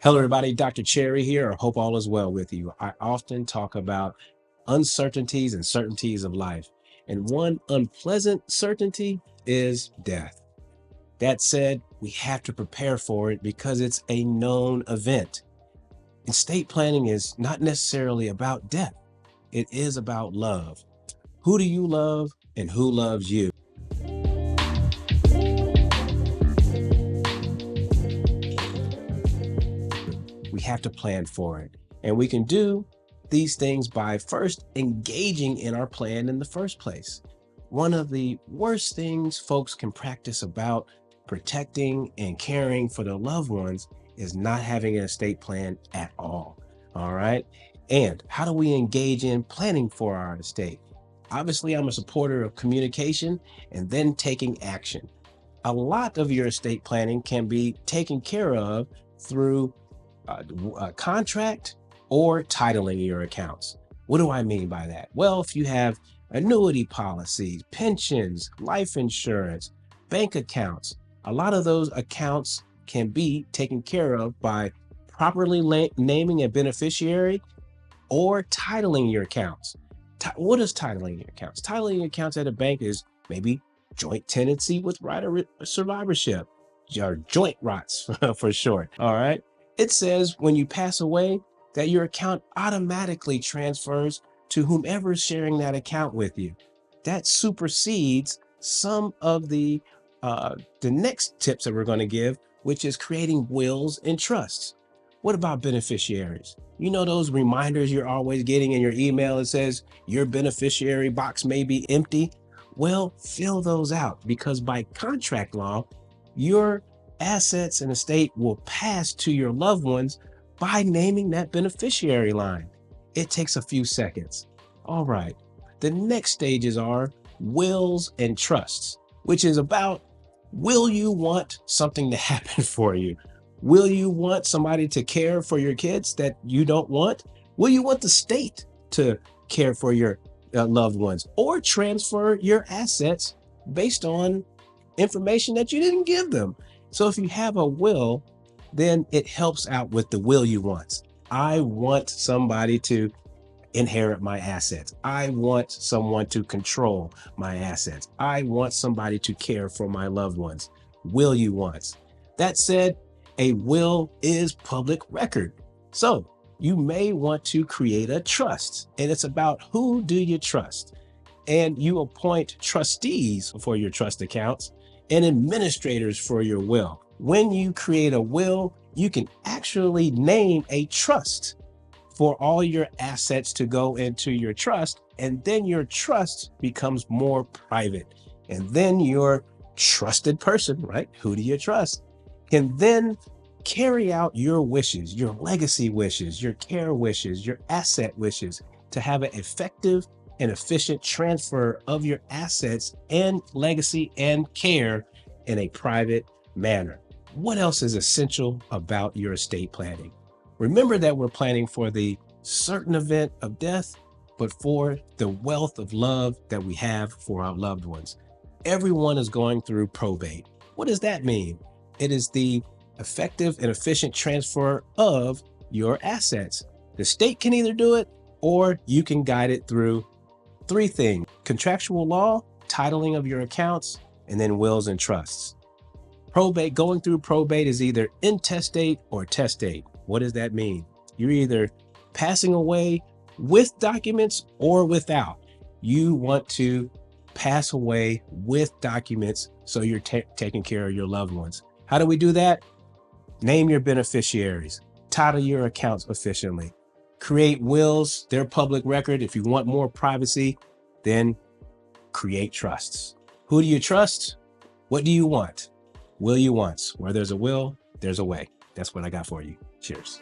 Hello, everybody. Dr. Cherry here. I hope all is well with you. I often talk about uncertainties and certainties of life. And one unpleasant certainty is death. That said, we have to prepare for it because it's a known event. Estate planning is not necessarily about death. It is about love. Who do you love and who loves you? We have to plan for it. And we can do these things by first engaging in our plan in the first place. One of the worst things folks can practice about protecting and caring for their loved ones is not having an estate plan at all. All right. And how do we engage in planning for our estate? Obviously, I'm a supporter of communication and then taking action. A lot of your estate planning can be taken care of through a contract or titling your accounts. What do I mean by that? Well, if you have annuity policies, pensions, life insurance, bank accounts, a lot of those accounts can be taken care of by properly naming a beneficiary or titling your accounts. What is titling your accounts? Titling your accounts at a bank is maybe joint tenancy with right of survivorship, or joint ROTS for short. All right. It says when you pass away that your account automatically transfers to whomever's sharing that account with you. That supersedes some of the next tips that we're going to give, which is creating wills and trusts. What about beneficiaries? You know those reminders you're always getting in your email that says your beneficiary box may be empty? Well, fill those out because by contract law, your assets and estate will pass to your loved ones by naming that beneficiary line. It takes a few seconds. All right. The next stages are wills and trusts, which is about, will you want something to happen for you? Will you want somebody to care for your kids that you don't want? Will you want the state to care for your loved ones or transfer your assets based on information that you didn't give them? So if you have a will, then it helps out with the will you want. I want somebody to inherit my assets. I want someone to control my assets. I want somebody to care for my loved ones. Will you want? That said, a will is public record. So you may want to create a trust, and it's about who do you trust? And you appoint trustees for your trust accounts and administrators for your will. When you create a will, you can actually name a trust for all your assets to go into your trust, and then your trust becomes more private. And then your trusted person, right? Who do you trust? Can then carry out your wishes, your legacy wishes, your care wishes, your asset wishes to have an effective and efficient transfer of your assets and legacy and care in a private manner. What else is essential about your estate planning? Remember that we're planning for the certain event of death, but for the wealth of love that we have for our loved ones. Everyone is going through probate. What does that mean? It is the effective and efficient transfer of your assets. The state can either do it or you can guide it through three things: contractual law, titling of your accounts, and then wills and trusts. Probate, going through probate is either intestate or testate. What does that mean? You're either passing away with documents or without. You want to pass away with documents so you're taking care of your loved ones. How do we do that? Name your beneficiaries, title your accounts efficiently, create wills, they're public record. If you want more privacy, then create trusts. Who do you trust? What do you want? Will you want? Where there's a will, there's a way. That's what I got for you. Cheers.